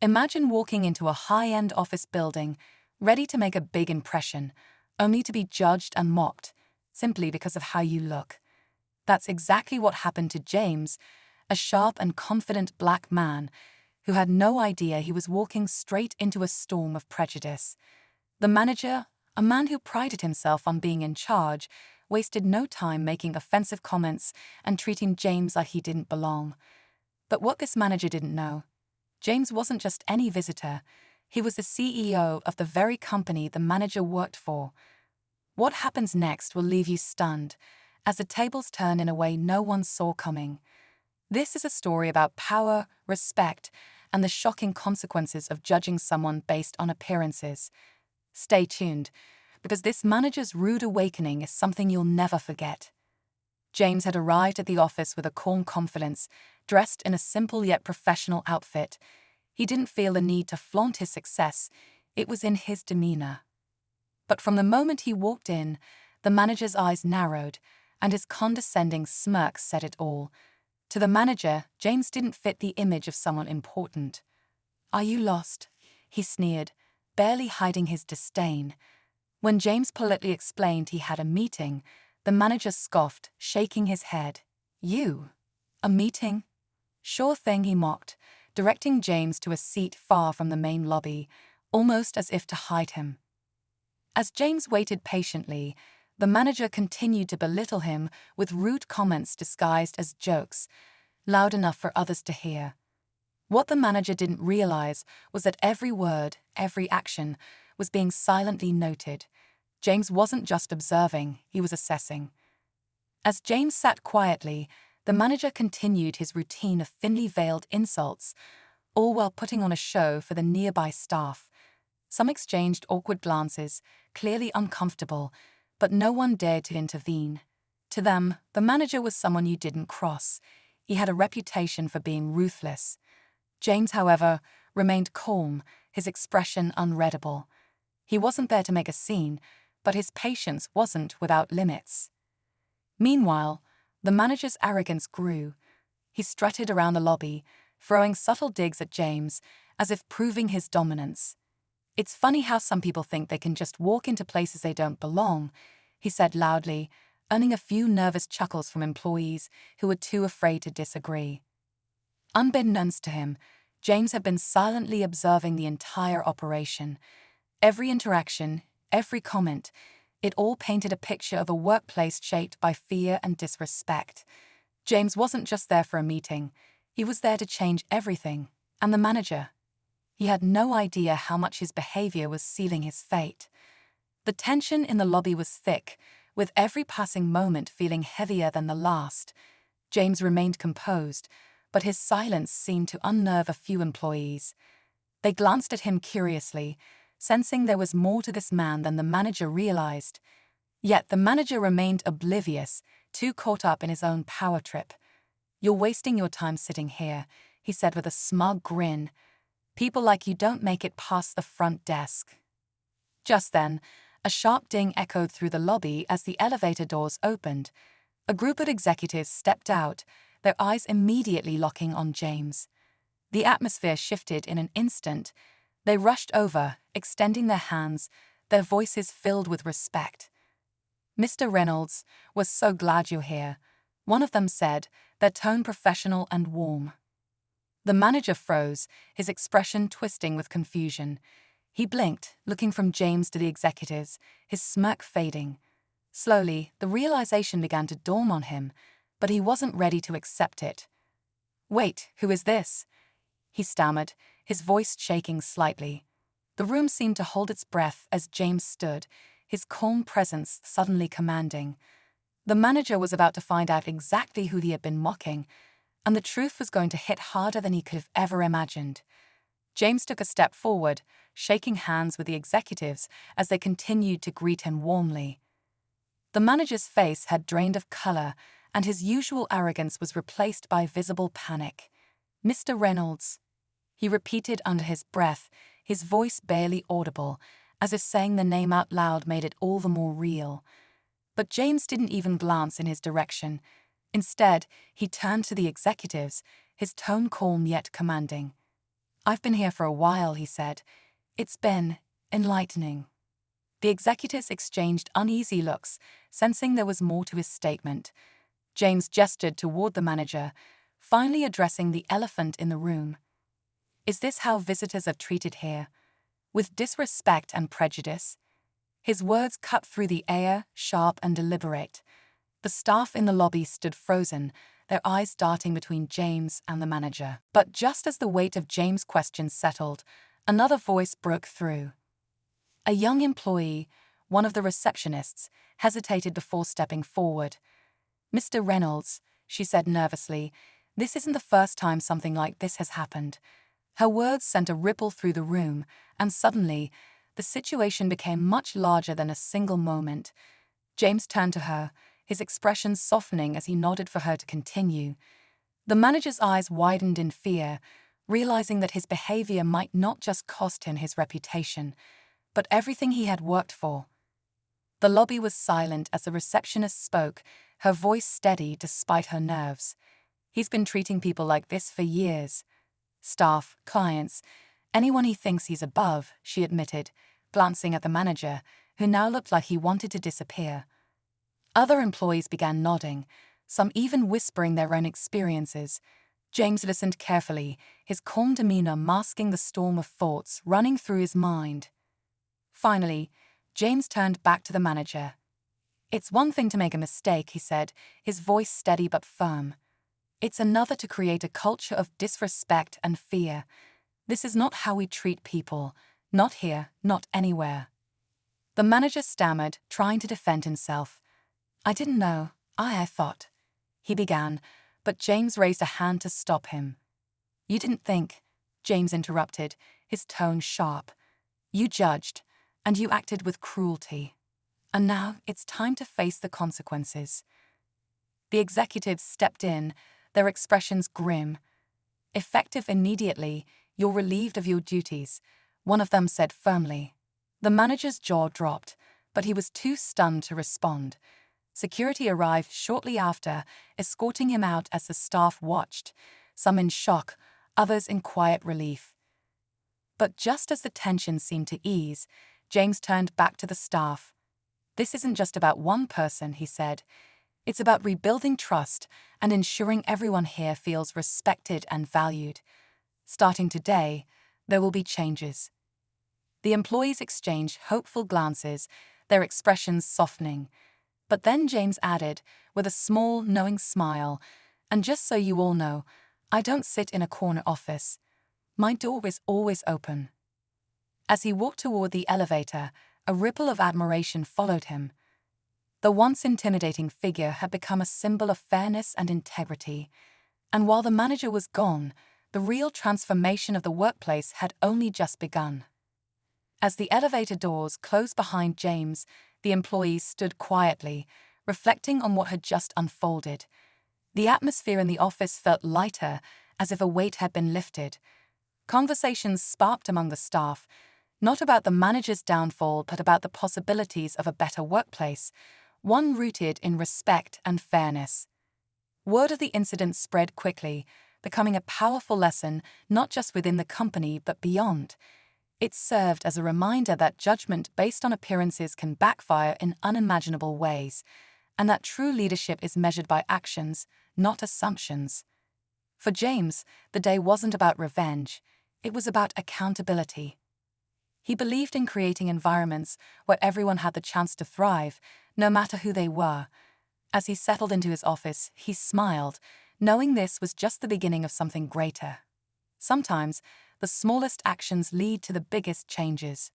Imagine walking into a high-end office building, ready to make a big impression, only to be judged and mocked, simply because of how you look. That's exactly what happened to James, a sharp and confident black man who had no idea he was walking straight into a storm of prejudice. The manager, a man who prided himself on being in charge, wasted no time making offensive comments and treating James like he didn't belong. But what this manager didn't know, James wasn't just any visitor. He was the CEO of the very company the manager worked for. What happens next will leave you stunned, as the tables turn in a way no one saw coming. This is a story about power, respect, and the shocking consequences of judging someone based on appearances. Stay tuned, because this manager's rude awakening is something you'll never forget. James had arrived at the office with a calm confidence, dressed in a simple yet professional outfit. He didn't feel the need to flaunt his success. It was in his demeanor. But from the moment he walked in, the manager's eyes narrowed, and his condescending smirk said it all. To the manager, James didn't fit the image of someone important. "Are you lost?" he sneered, barely hiding his disdain. When James politely explained he had a meeting, the manager scoffed, shaking his head. "You? A meeting?" "Sure thing," he mocked, directing James to a seat far from the main lobby, almost as if to hide him. As James waited patiently, the manager continued to belittle him with rude comments disguised as jokes, loud enough for others to hear. What the manager didn't realize was that every word, every action, was being silently noted. James wasn't just observing, he was assessing. As James sat quietly, the manager continued his routine of thinly veiled insults, all while putting on a show for the nearby staff. Some exchanged awkward glances, clearly uncomfortable, but no one dared to intervene. To them, the manager was someone you didn't cross. He had a reputation for being ruthless. James, however, remained calm, his expression unreadable. He wasn't there to make a scene, but his patience wasn't without limits. Meanwhile, the manager's arrogance grew. He strutted around the lobby, throwing subtle digs at James, as if proving his dominance. "It's funny how some people think they can just walk into places they don't belong," he said loudly, earning a few nervous chuckles from employees who were too afraid to disagree. Unbeknownst to him, James had been silently observing the entire operation. Every interaction, every comment, it all painted a picture of a workplace shaped by fear and disrespect. James wasn't just there for a meeting. He was there to change everything, and the manager. He had no idea how much his behavior was sealing his fate. The tension in the lobby was thick, with every passing moment feeling heavier than the last. James remained composed, but his silence seemed to unnerve a few employees. They glanced at him curiously, sensing there was more to this man than the manager realized. Yet the manager remained oblivious, too caught up in his own power trip. "You're wasting your time sitting here," he said with a smug grin. "People like you don't make it past the front desk." Just then, a sharp ding echoed through the lobby as the elevator doors opened. A group of executives stepped out, their eyes immediately locking on James. The atmosphere shifted in an instant. They rushed over, extending their hands, their voices filled with respect. "Mr. Reynolds, we're so glad you're here," one of them said, their tone professional and warm. The manager froze, his expression twisting with confusion. He blinked, looking from James to the executives, his smirk fading. Slowly, the realization began to dawn on him, but he wasn't ready to accept it. "Wait, who is this?" he stammered, his voice shaking slightly. The room seemed to hold its breath as James stood, his calm presence suddenly commanding. The manager was about to find out exactly who he had been mocking, and the truth was going to hit harder than he could have ever imagined. James took a step forward, shaking hands with the executives as they continued to greet him warmly. The manager's face had drained of color, and his usual arrogance was replaced by visible panic. "Mr. Reynolds," he repeated under his breath, his voice barely audible, as if saying the name out loud made it all the more real. But James didn't even glance in his direction. Instead, he turned to the executives, his tone calm yet commanding. "I've been here for a while," he said. "It's been enlightening." The executives exchanged uneasy looks, sensing there was more to his statement. James gestured toward the manager, finally addressing the elephant in the room. "Is this how visitors are treated here? With disrespect and prejudice?" His words cut through the air, sharp and deliberate. The staff in the lobby stood frozen, their eyes darting between James and the manager. But just as the weight of James' questions settled, another voice broke through. A young employee, one of the receptionists, hesitated before stepping forward. "Mr. Reynolds," she said nervously, "this isn't the first time something like this has happened." Her words sent a ripple through the room, and suddenly, the situation became much larger than a single moment. James turned to her, his expression softening as he nodded for her to continue. The manager's eyes widened in fear, realizing that his behavior might not just cost him his reputation, but everything he had worked for. The lobby was silent as the receptionist spoke, her voice steady despite her nerves. "He's been treating people like this for years. Staff, clients, anyone he thinks he's above," she admitted, glancing at the manager, who now looked like he wanted to disappear. Other employees began nodding, some even whispering their own experiences. James listened carefully, his calm demeanor masking the storm of thoughts running through his mind. Finally, James turned back to the manager. "It's one thing to make a mistake," he said, his voice steady but firm. "It's another to create a culture of disrespect and fear. This is not how we treat people. Not here, not anywhere." The manager stammered, trying to defend himself. "I didn't know. I thought," he began, but James raised a hand to stop him. "You didn't think," James interrupted, his tone sharp. "You judged, and you acted with cruelty. And now it's time to face the consequences." The executives stepped in, their expressions grim. "Effective immediately, you're relieved of your duties," one of them said firmly. The manager's jaw dropped, but he was too stunned to respond. Security arrived shortly after, escorting him out as the staff watched, some in shock, others in quiet relief. But just as the tension seemed to ease, James turned back to the staff. "This isn't just about one person," he said. "It's about rebuilding trust and ensuring everyone here feels respected and valued. Starting today, there will be changes." The employees exchanged hopeful glances, their expressions softening. But then James added, with a small, knowing smile, "And just so you all know, I don't sit in a corner office. My door is always open." As he walked toward the elevator, a ripple of admiration followed him. The once intimidating figure had become a symbol of fairness and integrity. And while the manager was gone, the real transformation of the workplace had only just begun. As the elevator doors closed behind James, the employees stood quietly, reflecting on what had just unfolded. The atmosphere in the office felt lighter, as if a weight had been lifted. Conversations sparked among the staff, not about the manager's downfall but about the possibilities of a better workplace, one rooted in respect and fairness. Word of the incident spread quickly, becoming a powerful lesson not just within the company but beyond. It served as a reminder that judgment based on appearances can backfire in unimaginable ways, and that true leadership is measured by actions, not assumptions. For James, the day wasn't about revenge, it was about accountability. He believed in creating environments where everyone had the chance to thrive, no matter who they were. As he settled into his office, he smiled, knowing this was just the beginning of something greater. Sometimes, the smallest actions lead to the biggest changes.